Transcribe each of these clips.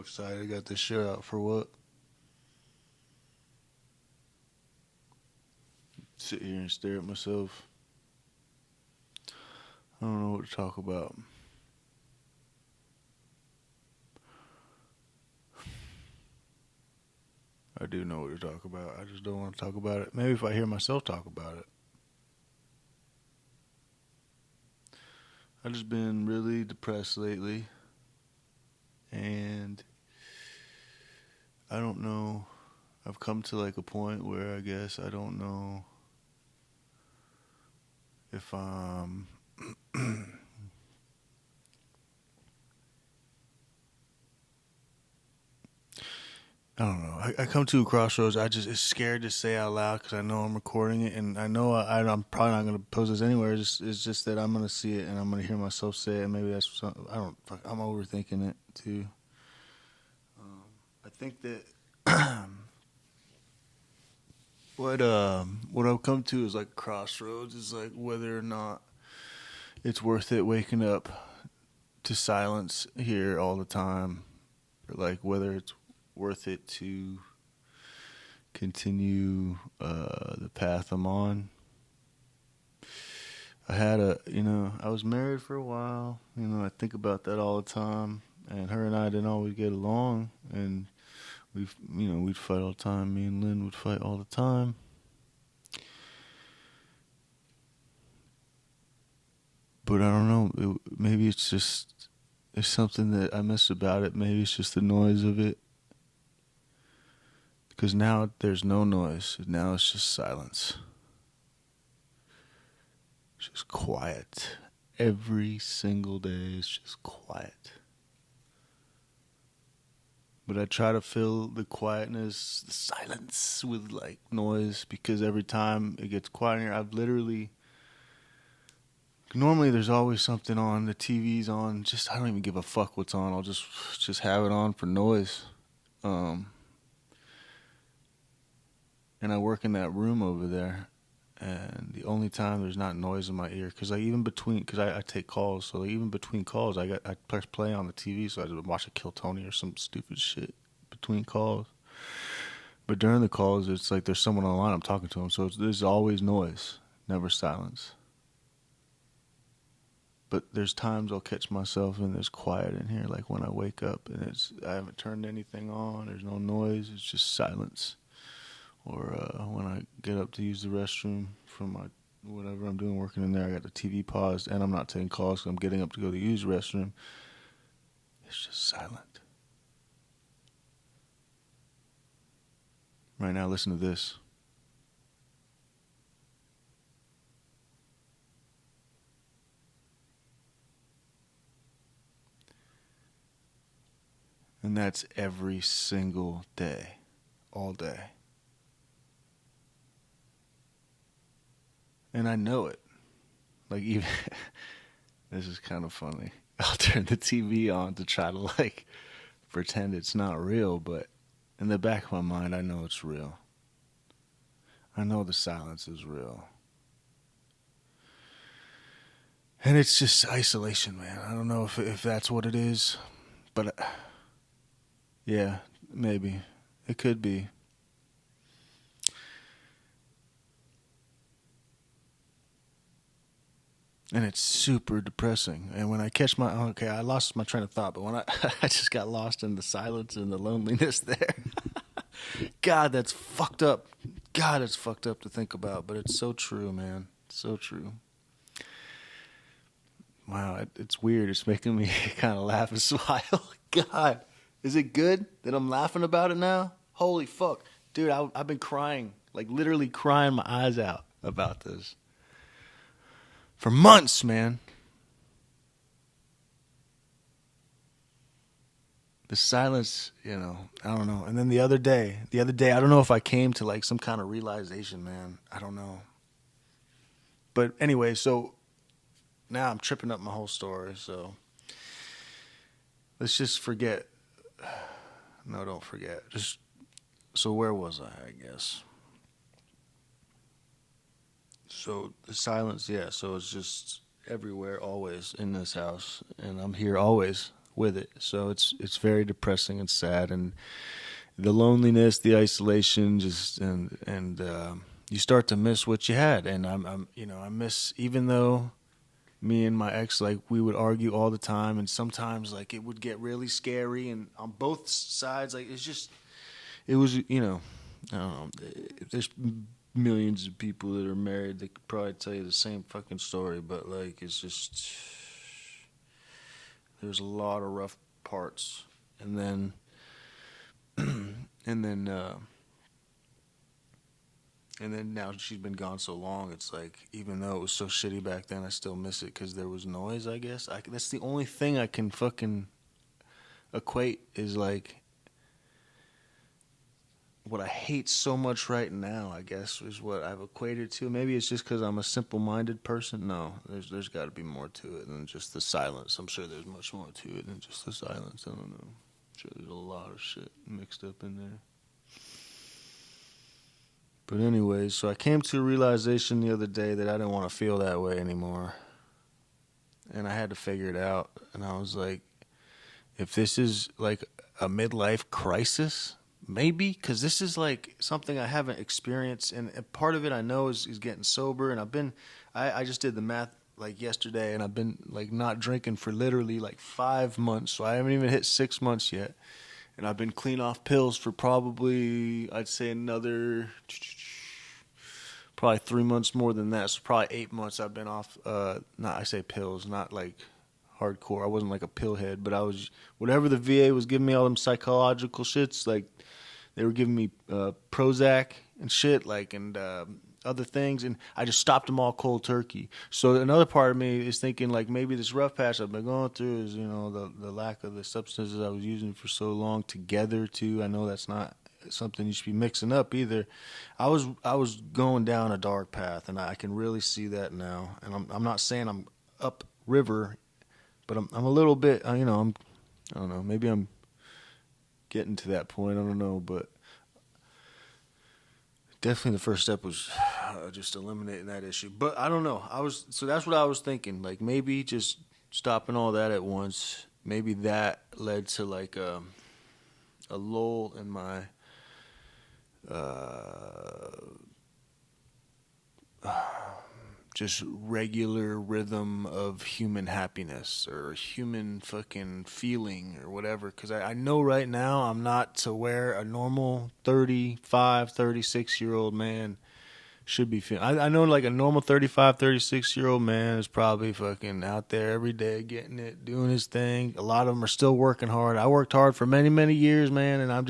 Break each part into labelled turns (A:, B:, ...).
A: excited. I got this shit out for what? Sit here and stare at myself. I don't know what to talk about. I do know what to talk about. I just don't want to talk about it. Maybe if I hear myself talk about it. I've just been really depressed lately. And I don't know. I've come to like a point where I guess I don't know if I'm I don't know. I come to a crossroads. I just it's scared to say out loud because I know I'm recording it, and I know I'm probably not going to post this anywhere. It's just that I'm going to see it, and I'm going to hear myself say it, and maybe that's something. I'm overthinking it too. I think that what I've come to is like crossroads. Is like whether or not it's worth it waking up to silence here all the time, or like whether it's worth it to continue the path I'm on. I was married for a while. I think about that all the time. And her and I didn't always get along. And we'd fight all the time. Me and Lynn would fight all the time. But I don't know. Maybe it's something that I miss about it. Maybe it's just the noise of it. Because now there's no noise. Now it's just silence. It's just quiet. Every single day it's just quiet. But I try to fill the quietness, the silence with like noise because every time it gets quieter, normally there's always something on, the TV's on, I don't even give a fuck what's on. I'll just have it on for noise. And I work in that room over there, and the only time there's not noise in my ear, because I take calls, so like even between calls, I press play on the TV, so I just watch a Kill Tony or some stupid shit between calls. But during the calls, it's like there's someone online, I'm talking to them, so there's always noise, never silence. But there's times I'll catch myself and there's quiet in here, like when I wake up and I haven't turned anything on, there's no noise, it's just silence. Or when I get up to use the restroom from my whatever I'm doing working in there, I got the TV paused and I'm not taking calls because I'm getting up to go to use the restroom. It's just silent. Right now, listen to this. And that's every single day, all day. And I know it. Like even, this is kind of funny. I'll turn the TV on to try to like pretend it's not real, but in the back of my mind, I know it's real. I know the silence is real. And it's just isolation, man. I don't know if that's what it is, but yeah, maybe. It could be. And it's super depressing. And when I catch I lost my train of thought, but when I just got lost in the silence and the loneliness there. God, that's fucked up. God, it's fucked up to think about, but it's so true, man. So true. Wow, it's weird. It's making me kind of laugh and smile. God, is it good that I'm laughing about it now? Holy fuck. Dude, I've been crying, like literally crying my eyes out about this. For months, man. The silence, I don't know. And then the other day, I don't know if I came to like some kind of realization, man. I don't know. But anyway, so now I'm tripping up my whole story, so let's just forget. No, don't forget. So where was I guess? So the silence, yeah, so it's just everywhere, always in this house. And I'm here always with it. So it's very depressing and sad, and the loneliness, the isolation, just and you start to miss what you had. And I'm I miss, even though me and my ex, like, we would argue all the time, and sometimes like it would get really scary, and on both sides, like it was I don't know. There's millions of people that are married that could probably tell you the same fucking story, but like it's just there's a lot of rough parts, and then and then and then now she's been gone so long, it's like, even though it was so shitty back then, I still miss it because there was noise, I guess. That's the only thing I can fucking equate, is like what I hate so much right now, I guess, is what I've equated to. Maybe it's just because I'm a simple-minded person. No, there's got to be more to it than just the silence. I'm sure there's much more to it than just the silence. I don't know. I'm sure there's a lot of shit mixed up in there. But anyways, so I came to a realization the other day that I didn't want to feel that way anymore. And I had to figure it out. And I was like, if this is like a midlife crisis, maybe, because this is like something I haven't experienced. And part of it I know is getting sober. And I just did the math like yesterday, and I've been like not drinking for literally like 5 months. So I haven't even hit 6 months yet. And I've been clean off pills for probably, I'd say, another probably 3 months more than that. So probably 8 months I've been off. I say pills, not like hardcore. I wasn't like a pill head, but I was, whatever the VA was giving me, all them psychological shits, like they were giving me Prozac and shit, like, and other things, and I just stopped them all cold turkey. So another part of me is thinking, like, maybe this rough patch I've been going through is, the lack of the substances I was using for so long together too. I know that's not something you should be mixing up either. I was going down a dark path, and I can really see that now. And I'm not saying I'm up river, but I'm a little bit, I don't know, maybe I'm getting to that point. I don't know, but definitely the first step was just eliminating that issue. But I don't know. So that's what I was thinking. Like, maybe just stopping all that at once. Maybe that led to like a lull in my just regular rhythm of human happiness or human fucking feeling or whatever. Because I know right now I'm not to where a normal 35, 36-year-old man should be feeling. I know like a normal 35, 36-year-old man is probably fucking out there every day getting it, doing his thing. A lot of them are still working hard. I worked hard for many, many years, man, and I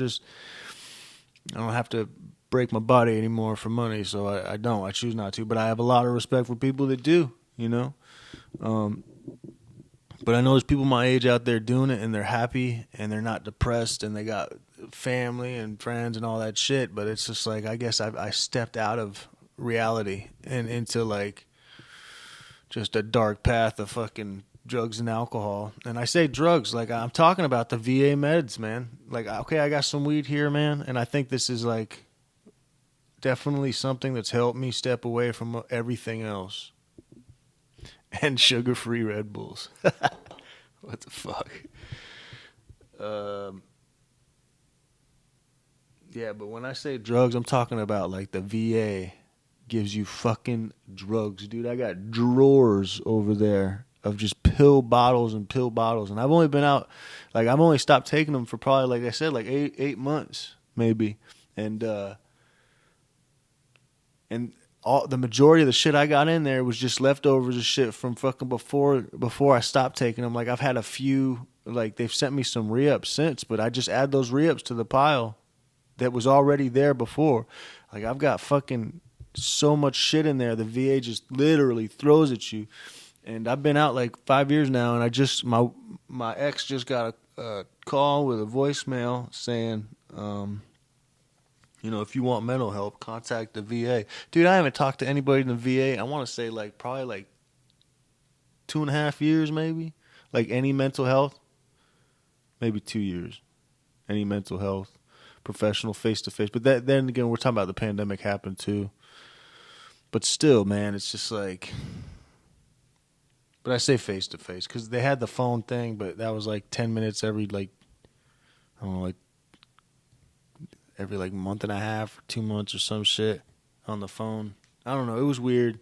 A: don't have to break my body anymore for money, so I choose not to. But I have a lot of respect for people that do, but I know there's people my age out there doing it, and they're happy, and they're not depressed, and they got family and friends and all that shit. But it's just like, I guess I stepped out of reality and into like just a dark path of fucking drugs and alcohol. And I say drugs, like I'm talking about the VA meds, man. Like, okay, I got some weed here, man, and I think this is like definitely something that's helped me step away from everything else. And sugar-free Red Bulls. What the fuck? Yeah, but when I say drugs, I'm talking about like the VA gives you fucking drugs, dude. I got drawers over there of just pill bottles and pill bottles. And I've only been out, like, I've only stopped taking them for probably, like I said, like eight months, maybe. And all the majority of the shit I got in there was just leftovers of shit from fucking before I stopped taking them. Like, I've had a few, like, they've sent me some re-ups since, but I just add those re-ups to the pile that was already there before. Like, I've got fucking so much shit in there, the VA just literally throws at you. And I've been out like 5 years now, and I just, my ex just got a call with a voicemail saying, if you want mental help, contact the VA. Dude, I haven't talked to anybody in the VA, I want to say like probably like 2.5 years maybe. Like any mental health, maybe 2 years. Any mental health, professional, face-to-face. But then again, we're talking about the pandemic happened too. But still, man, it's just like... But I say face to face because they had the phone thing, but that was like 10 minutes every like I don't know, like every like month and a half or 2 months or some shit on the phone. I don't know. It was weird.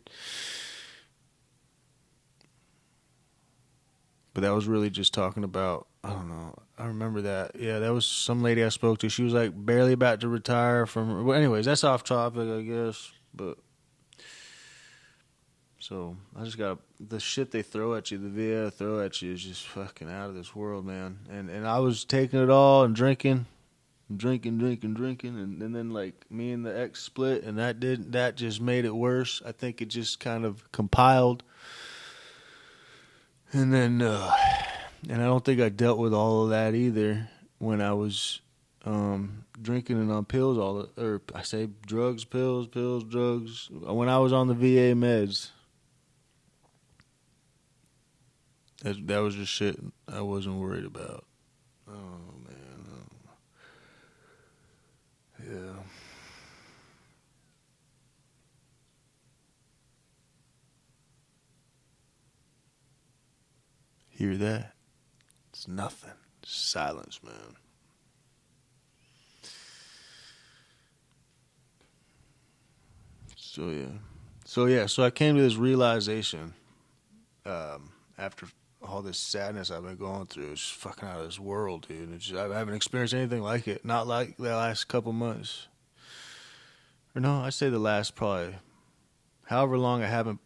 A: But that was really just talking about, I don't know. I remember that. Yeah, that was some lady I spoke to. She was like barely about to retire from. Well, anyways, that's off topic, I guess. But so I just got the shit they throw at you, the VA throw at you is just fucking out of this world, man. And I was taking it all and drinking, and then like me and the ex split, and that just made it worse. I think it just kind of compiled, and then and I don't think I dealt with all of that either when I was drinking and on pills or I say drugs, pills, drugs. When I was on the VA meds, that was just shit I wasn't worried about. Oh man, yeah. Hear that? It's nothing. Silence, man. So I came to this realization after all this sadness I've been going through. It's just fucking out of this world, dude. I haven't experienced anything like it. Not like the last couple months. Or no, I'd say the last probably however long I haven't.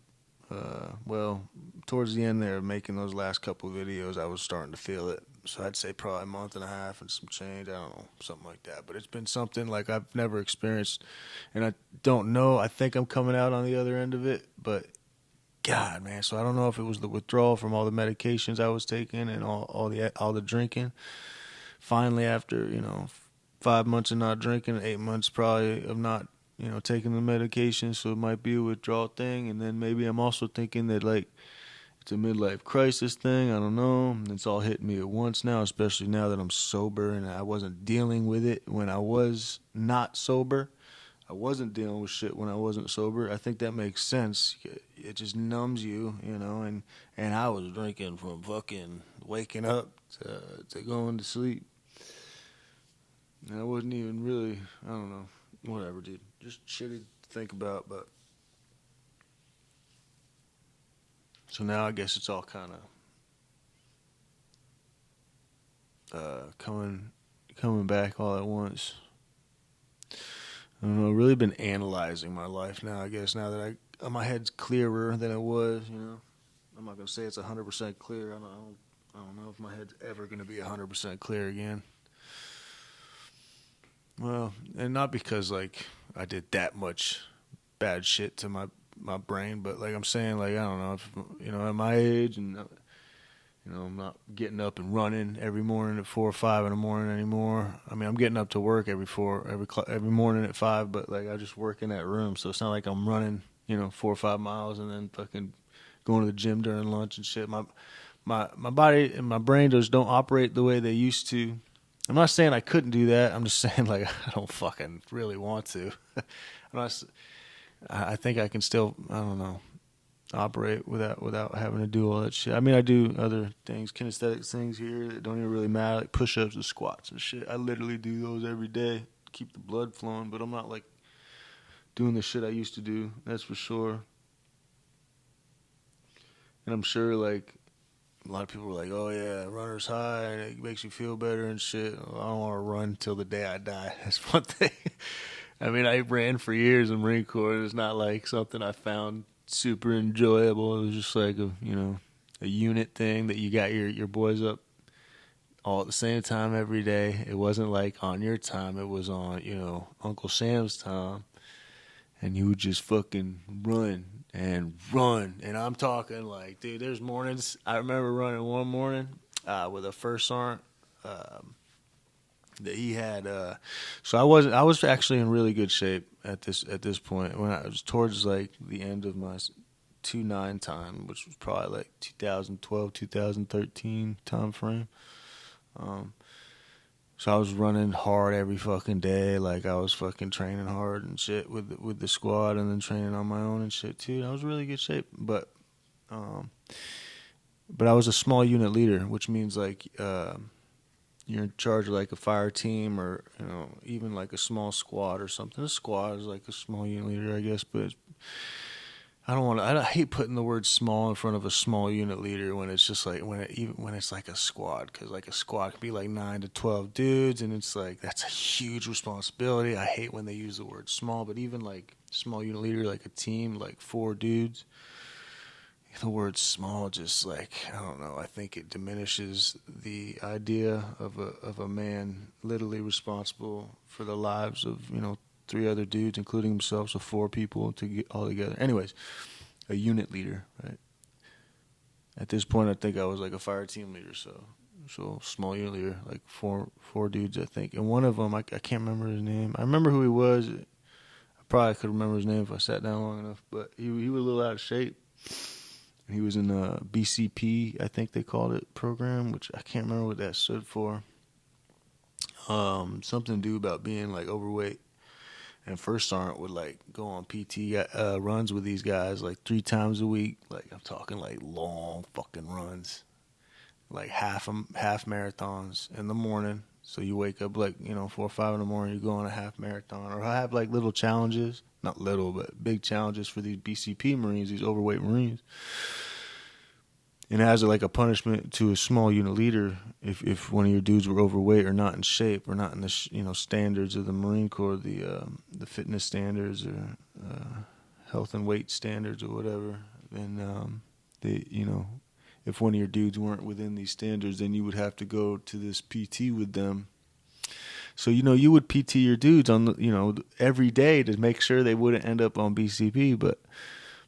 A: Well, towards the end there, of making those last couple of videos, I was starting to feel it. So I'd say probably a month and a half and some change. I don't know, something like that. But it's been something like I've never experienced, and I don't know. I think I'm coming out on the other end of it, but God, man. So I don't know if it was the withdrawal from all the medications I was taking and all the drinking. Finally, after 5 months of not drinking, 8 months probably of not taking the medication, so it might be a withdrawal thing. And then maybe I'm also thinking that like it's a midlife crisis thing. I don't know. It's all hitting me at once now, especially now that I'm sober and I wasn't dealing with it when I was not sober. I wasn't dealing with shit when I wasn't sober. I think that makes sense. It just numbs you, and I was drinking from fucking waking up to going to sleep. And I wasn't even really, I don't know, whatever, dude. Just shitty to think about, but so now I guess it's all kind of coming back all at once. I don't know. I've really been analyzing my life now. I guess now that my head's clearer than it was. I'm not gonna say it's 100% clear. I don't know if my head's ever gonna be 100% clear again. Well, and not because like I did that much bad shit to my brain, but like I'm saying, like I don't know if at my age and I'm not getting up and running every morning at 4 or 5 in the morning anymore. I mean, I'm getting up to work every morning at 5, but like I just work in that room, so it's not like I'm running 4 or 5 miles and then fucking going to the gym during lunch and shit. My body and my brain just don't operate the way they used to. I'm not saying I couldn't do that. I'm just saying like I don't fucking really want to. I think I can still, I don't know, operate without having to do all that shit. I mean, I do other things, kinesthetic things here that don't even really matter, like push-ups and squats and shit. I literally do those every day, keep the blood flowing, but I'm not like doing the shit I used to do, that's for sure. And I'm sure like a lot of people were like, oh yeah, runner's high and it makes you feel better and shit. Well, I don't want to run till the day I die. That's one thing. I mean, I ran for years in Marine Corps. It's not like something I found super enjoyable. It was just like a unit thing that you got your boys up all at the same time every day. It wasn't like on your time. It was on, Uncle Sam's time. And you would just fucking run and run. And I'm talking like, dude, there's mornings. I remember running one morning with a first sergeant that he had. So I was actually in really good shape at this point when I was towards like the end of my 2-9 time, which was probably like 2012, 2013 time frame. So I was running hard every fucking day, like I was fucking training hard and shit with the squad, and then training on my own and shit too. I was in really good shape, but but I was a small unit leader, which means like you're in charge of like a fire team or even like a small squad or something. A squad is like a small unit leader, I guess, but I don't want to. I hate putting the word small in front of a small unit leader when it's just like even when it's like a squad, because like a squad can be like 9 to 12 dudes, and it's like that's a huge responsibility. I hate when they use the word small, but even like small unit leader, like a team, like 4 dudes, the word small just like I don't know. I think it diminishes the idea of a man literally responsible for the lives of 3 other dudes, including himself, so 4 people to get all together. Anyways, a unit leader, right? At this point, I think I was like a fire team leader, so small unit leader, like four dudes, I think, and one of them I can't remember his name. I remember who he was. I probably could remember his name if I sat down long enough, but he was a little out of shape. He was in a BCP, I think they called it, program, which I can't remember what that stood for. Something to do about being like overweight. And First Sergeant would like go on PT runs with these guys like 3 times a week. Like I'm talking like long fucking runs, like half marathons in the morning. So you wake up like 4 or 5 in the morning, you go on a half marathon, or I have like little challenges, not little but big challenges for these BCP Marines, these overweight Marines. And as like a punishment to a small unit leader, if one of your dudes were overweight or not in shape or not in the standards of the Marine Corps, the fitness standards or health and weight standards or whatever, then if one of your dudes weren't within these standards, then you would have to go to this PT with them. So you would PT your dudes on every day to make sure they wouldn't end up on BCP, but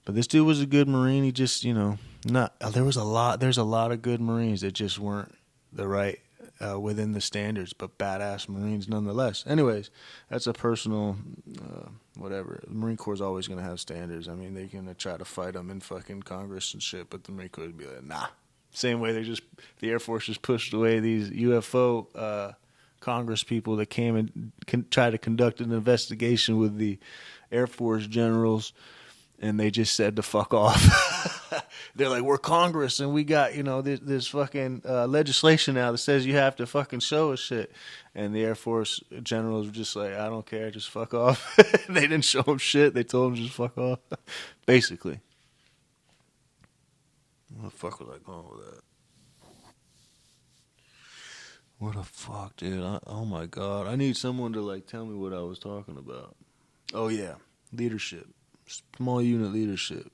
A: this dude was a good Marine. He just, there's a lot of good Marines that just weren't the right within the standards, but badass Marines nonetheless. Anyways, that's a personal whatever. The Marine Corps is always going to have standards. I mean, they're going to try to fight them in fucking Congress and shit, but the Marine Corps would be like, nah. Same way the Air Force just pushed away these UFO Congress people that came and tried to conduct an investigation with the Air Force generals. And they just said to fuck off. They're like, we're Congress, and we got this fucking legislation now that says you have to fucking show us shit. And the Air Force generals were just like, I don't care, just fuck off. They didn't show them shit. They told them just fuck off. Basically. What the fuck was I going with that? What the fuck, dude? Oh my god, I need someone to like tell me what I was talking about. Oh yeah, leadership. Small unit leadership,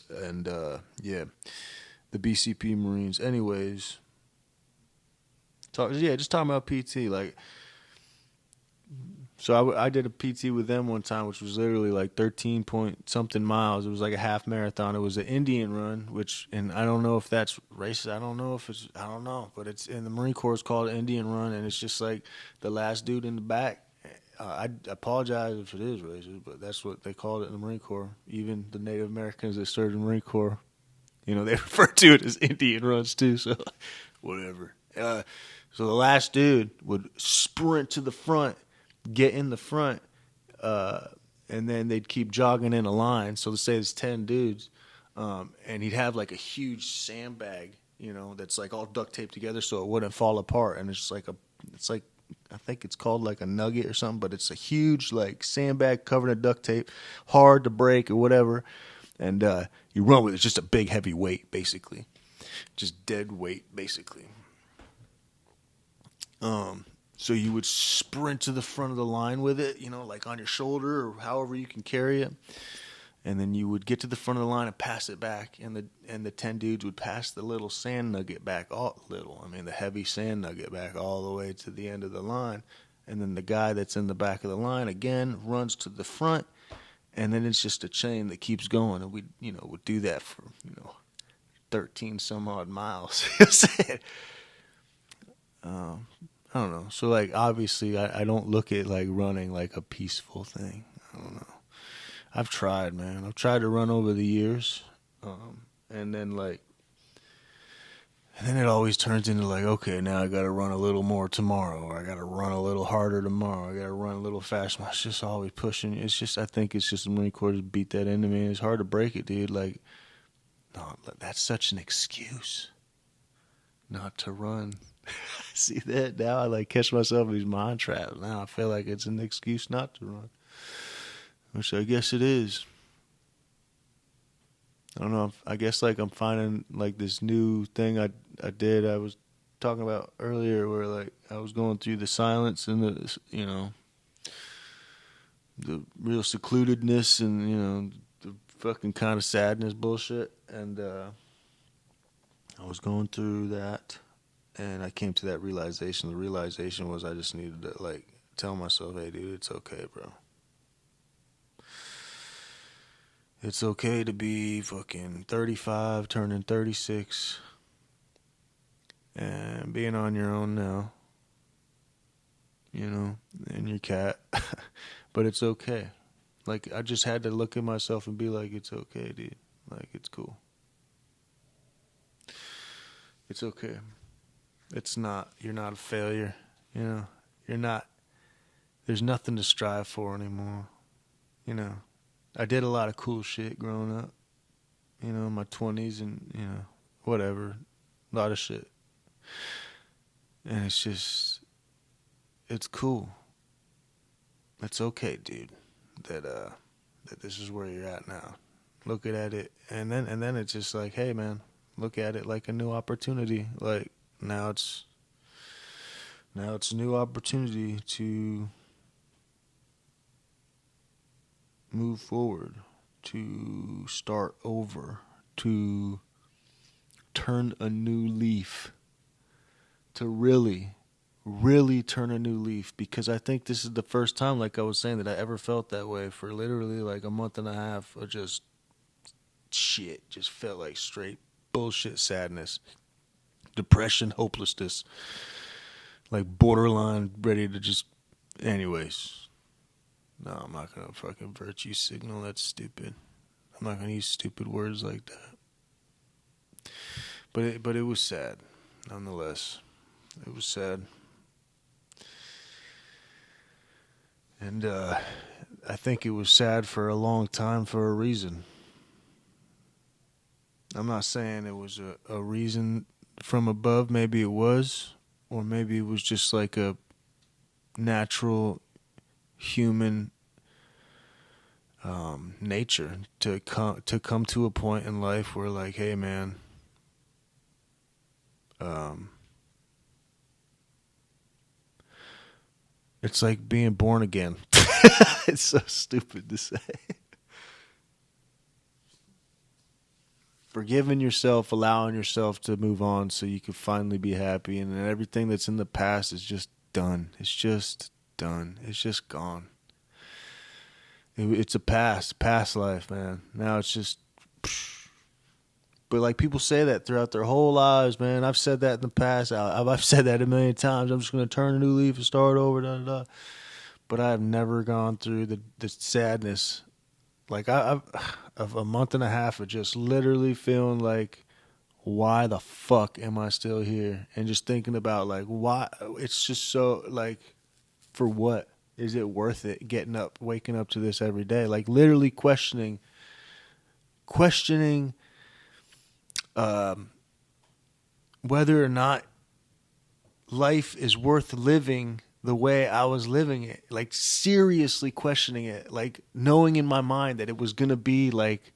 A: and yeah, the BCP Marines. Anyways, just talking about PT. Like, so I did a PT with them one time, which was literally like 13 point something miles. It was like a half marathon. It was an Indian run, and I don't know if that's racist. I don't know, but it's in the Marine Corps. It's called an Indian run, and it's just like the last dude in the back. I apologize if it is racist, but that's what they called it in the Marine Corps. Even the Native Americans that served in the Marine Corps, they refer to it as Indian runs too, so whatever. So the last dude would sprint to the front, get in the front, and then they'd keep jogging in a line. So let's say there's 10 dudes, and he'd have like a huge sandbag, that's like all duct taped together so it wouldn't fall apart. And it's like I think it's called like a nugget or something, but it's a huge like sandbag covered in duct tape, hard to break or whatever. And you run with it. It's just a big heavy weight, basically. Just dead weight, basically. So you would sprint to the front of the line with it, like on your shoulder or however you can carry it. And then you would get to the front of the line and pass it back, and the 10 dudes would pass the little sand nugget back, the heavy sand nugget back all the way to the end of the line, and then the guy that's in the back of the line again runs to the front, and then it's just a chain that keeps going, and we would do that for 13 some odd miles. I don't know. So like obviously I don't look at like running like a peaceful thing. I don't know. I've tried, man. I've tried to run over the years, and then it always turns into like, okay, now I got to run a little more tomorrow, or I got to run a little harder tomorrow. I got to run a little faster. It's just always pushing. I think it's just the Marine Corps just beat that into me. It's hard to break it, dude. Like, No, that's such an excuse not to run. See that now? I like catch myself in these mind traps. Now I feel like it's an excuse not to run, which I guess it is. I don't know. I guess like I'm finding like this new thing I did. I was talking about earlier where like I was going through the silence and the the real secludedness and the fucking kind of sadness bullshit, and I was going through that, and I came to that realization. The realization was I just needed to like tell myself, hey dude, it's okay, bro. It's okay to be fucking 35, turning 36, and being on your own now, and your cat. But it's okay. Like, I just had to look at myself and be like, it's okay, dude. Like, it's cool. It's okay. You're not a failure. You're not, there's nothing to strive for anymore. I did a lot of cool shit growing up, in my 20s and, whatever. A lot of shit. And it's cool. It's okay, dude, that this is where you're at now. Look at it, and then it's just like, hey, man, look at it like a new opportunity. Like, now it's a new opportunity to move forward, to start over, to turn a new leaf, to really turn a new leaf, because I think this is the first time, like I was saying, that I ever felt that way for literally like a month and a half of just shit. Just felt like straight bullshit sadness, depression, hopelessness, like borderline ready to just... Anyways, no, I'm not gonna fucking virtue signal. That's stupid. I'm not gonna use stupid words like that. But it was sad, nonetheless. It was sad. And I think it was sad for a long time for a reason. I'm not saying it was a reason from above. Maybe it was. Or maybe it was just like a natural human nature to come to a point in life where, like, hey, man, it's like being born again. It's so stupid to say. Forgiving yourself, allowing yourself to move on so you can finally be happy, and then everything that's in the past is just done. It's just done. It's just gone. It's a past life, man. Now it's just... But like, people say that throughout their whole lives, man. I've said that in the past. I've said that a million times. I'm just going to turn a new leaf and start over, da, da, da. But I've never gone through the sadness. Like, I've of a month and a half of just literally feeling like, why the fuck am I still here? And just thinking about, like, why? It's just so, like, for what? Is it worth it getting up, waking up to this every day? Like, literally questioning whether or not life is worth living the way I was living it. Like, seriously questioning it. Like, knowing in my mind that it was going to be like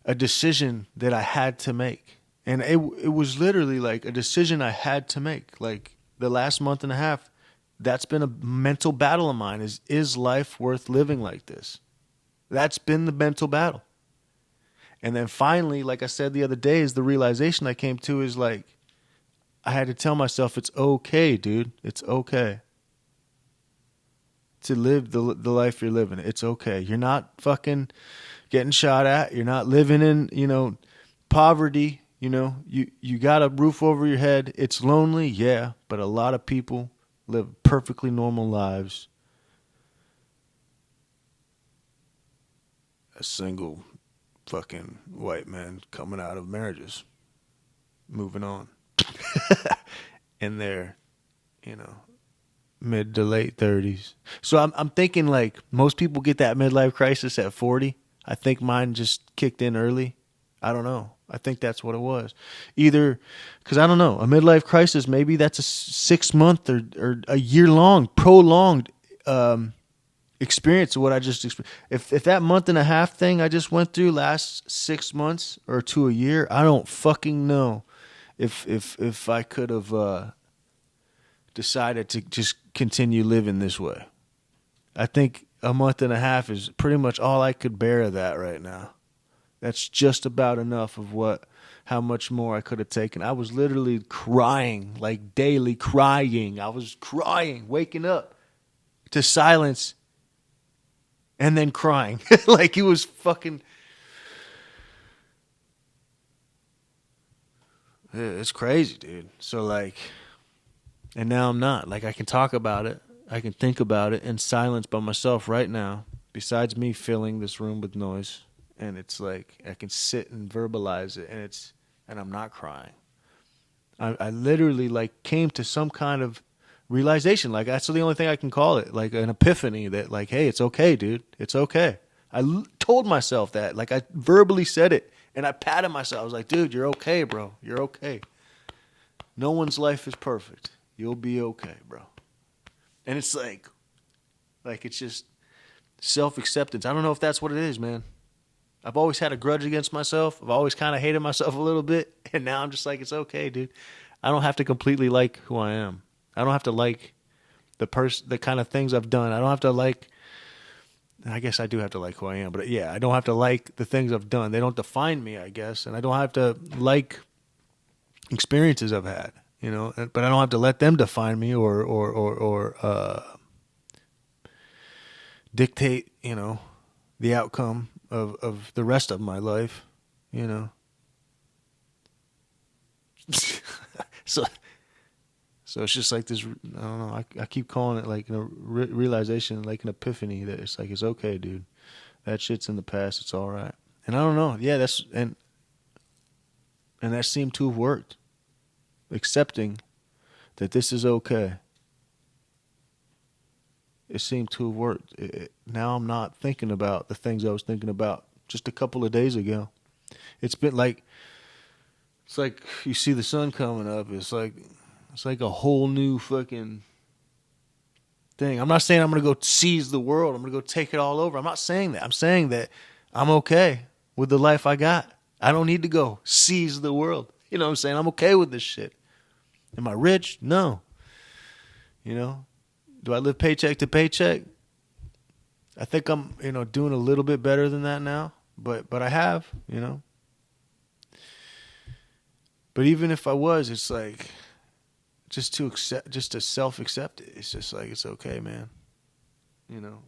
A: a decision that I had to make. And it was literally like a decision I had to make. Like, the last month and a half, that's been a mental battle of mine. Is life worth living like this? That's been the mental battle. And then finally, like I said the other day, is the realization I came to is like, I had to tell myself, it's okay, dude. It's okay to live the life you're living. It's okay. You're not fucking getting shot at. You're not living in, poverty. You got a roof over your head. It's lonely, yeah, but a lot of people live perfectly normal lives. A single fucking white man coming out of marriages, moving on. In their, mid to late 30s. So I'm thinking, like, most people get that midlife crisis at 40. I think mine just kicked in early. I don't know. I think that's what it was. Either, because I don't know, a midlife crisis, maybe that's a 6 month or a year long, prolonged experience of what I just experienced. If that month and a half thing I just went through lasts 6 months or to a year, I don't fucking know if I could have decided to just continue living this way. I think a month and a half is pretty much all I could bear of that right now. That's just about enough of how much more I could have taken. I was literally crying, like daily crying. I was crying, waking up to silence and then crying. Like it was fucking... It's crazy, dude. So like, and now I'm not. Like I can talk about it. I can think about it in silence by myself right now, besides me filling this room with noise. And it's like I can sit and verbalize it, and I'm not crying. I literally like came to some kind of realization. Like that's the only thing I can call it, like an epiphany that like, hey, it's okay, dude. It's okay. Told myself that. Like I verbally said it, and I patted myself. I was like, dude, you're okay, bro. You're okay. No one's life is perfect. You'll be okay, bro. And it's like it's just self-acceptance. I don't know if that's what it is, man. I've always had a grudge against myself. I've always kind of hated myself a little bit. And now I'm just like, it's okay, dude. I don't have to completely like who I am. I don't have to like the kind of things I've done. I don't have to like, I guess I do have to like who I am. But yeah, I don't have to like the things I've done. They don't define me, I guess. And I don't have to like experiences I've had, you know. But I don't have to let them define me or dictate, you know, the outcome of the rest of my life, you know. so it's just like this, I don't know, I keep calling it like a realization, like an epiphany that it's like, it's okay, dude. That shit's in the past, it's all right. And I don't know, yeah, and that seemed to have worked. Accepting that this is okay. It seemed to have worked. Now I'm not thinking about the things I was thinking about just a couple of days ago. It's been like, it's like you see the sun coming up. It's like a whole new fucking thing. I'm not saying I'm going to go seize the world. I'm going to go take it all over. I'm not saying that. I'm saying that I'm okay with the life I got. I don't need to go seize the world. You know what I'm saying? I'm okay with this shit. Am I rich? No. You know? Do I live paycheck to paycheck? I think I'm, you know, doing a little bit better than that now, but I have, you know. But even if I was, it's like just to self-accept it. It's just like, it's okay, man. You know.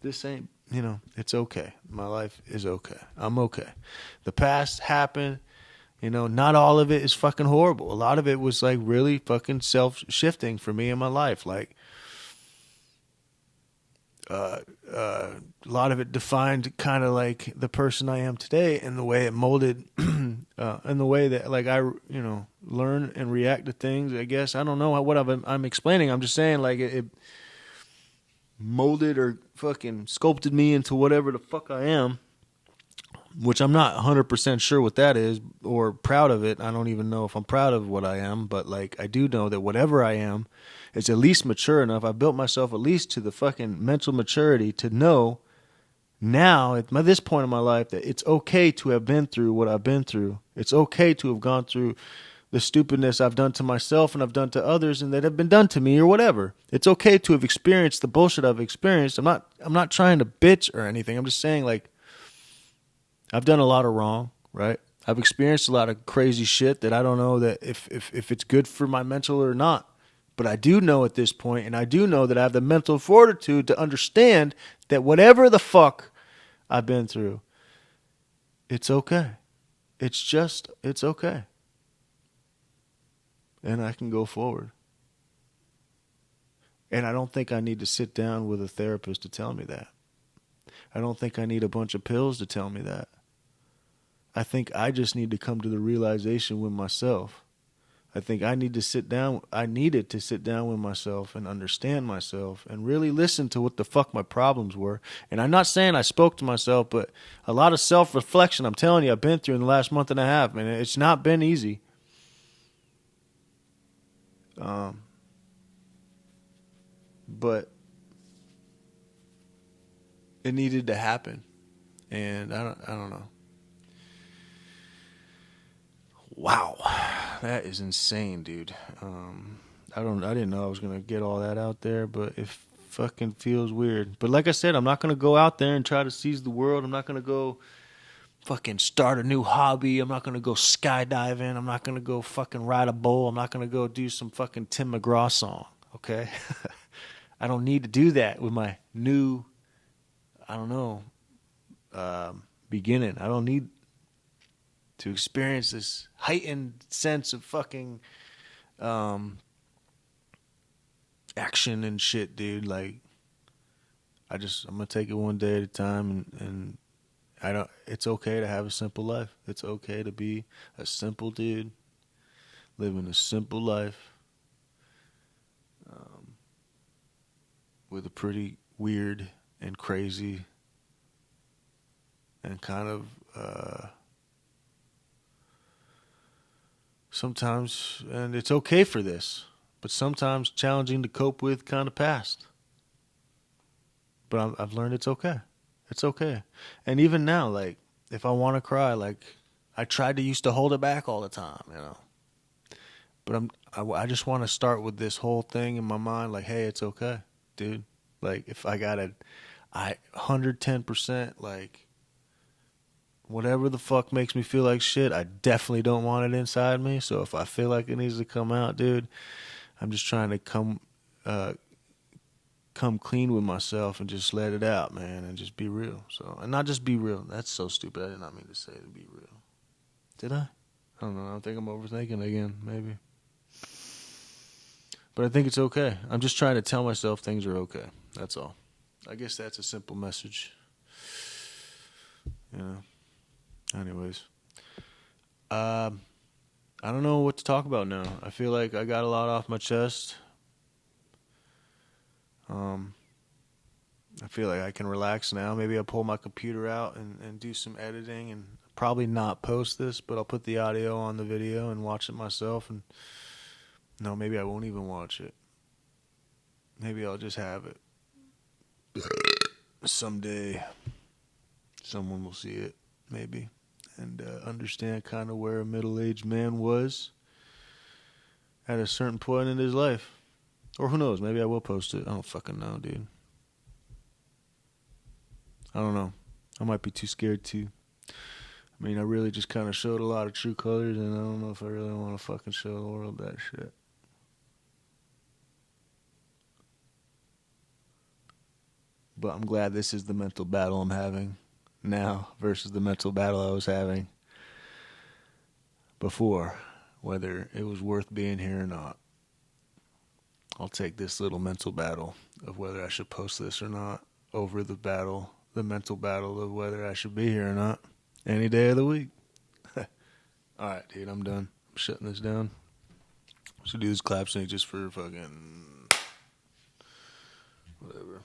A: This ain't, you know, it's okay. My life is okay. I'm okay. The past happened. You know, not all of it is fucking horrible. A lot of it was like really fucking self-shifting for me in my life. Like, a lot of it defined kind of like the person I am today, and the way it molded, and the way that like I, you know, learn and react to things. I guess I don't know what I'm explaining. I'm just saying like it molded or fucking sculpted me into whatever the fuck I am. Which I'm not 100% sure what that is, or proud of it. I don't even know if I'm proud of what I am, but like I do know that whatever I am is at least mature enough. I built myself at least to the fucking mental maturity to know now at this point in my life that it's okay to have been through what I've been through. It's okay to have gone through the stupidness I've done to myself and I've done to others and that have been done to me or whatever. It's okay to have experienced the bullshit I've experienced. I'm not trying to bitch or anything. I'm just saying like I've done a lot of wrong, right? I've experienced a lot of crazy shit that I don't know that if it's good for my mental or not. But I do know at this point, and I do know that I have the mental fortitude to understand that whatever the fuck I've been through, it's okay. It's okay. And I can go forward. And I don't think I need to sit down with a therapist to tell me that. I don't think I need a bunch of pills to tell me that. I think I just need to come to the realization with myself. I think I need to sit down. I needed to sit down with myself and understand myself and really listen to what the fuck my problems were. And I'm not saying I spoke to myself, but a lot of self-reflection, I'm telling you, I've been through in the last month and a half, man. It's not been easy. But it needed to happen. And I don't know. Wow, that is insane, dude. I didn't know I was gonna get all that out there, but it fucking feels weird. But like I said, I'm not gonna go out there and try to seize the world. I'm not gonna go fucking start a new hobby. I'm not gonna go skydiving. I'm not gonna go fucking ride a bull. I'm not gonna go do some fucking Tim McGraw song. Okay, I don't need to do that with my new, I don't know, beginning. I don't need to experience this heightened sense of fucking action and shit, dude. Like, I'm gonna take it one day at a time, and it's okay to have a simple life. It's okay to be a simple dude, living a simple life, with a pretty weird and crazy and kind of sometimes, and it's okay for this, but sometimes challenging to cope with kind of past. But I've learned it's okay. It's okay. And even now, like, if I want to cry, like, I tried to used to hold it back all the time, you know. But I just want to start with this whole thing in my mind, like, hey, it's okay, dude. Like, if I got 110%, like, whatever the fuck makes me feel like shit, I definitely don't want it inside me. So if I feel like it needs to come out, dude, I'm just trying to come clean with myself and just let it out, man, and just be real. So, and not just be real. That's so stupid. I did not mean to say to be real. Did I? I don't know. I think I'm overthinking again, maybe. But I think it's okay. I'm just trying to tell myself things are okay. That's all. I guess that's a simple message. You know. Anyways. I don't know what to talk about now. I feel like I got a lot off my chest. I feel like I can relax now. Maybe I'll pull my computer out and do some editing, and probably not post this, but I'll put the audio on the video and watch it myself. And no, maybe I won't even watch it. Maybe I'll just have it. Someday, someone will see it, maybe, and understand kind of where a middle-aged man was at a certain point in his life. Or who knows, maybe I will post it. I don't fucking know, dude. I don't know. I might be too scared to. I mean, I really just kind of showed a lot of true colors, and I don't know if I really want to fucking show the world that shit. But I'm glad this is the mental battle I'm having now versus the mental battle I was having before, whether it was worth being here or not. I'll take this little mental battle of whether I should post this or not over the mental battle of whether I should be here or not, any day of the week. All right, dude, I'm done. I'm shutting this down. Should do this clap sync just for fucking whatever.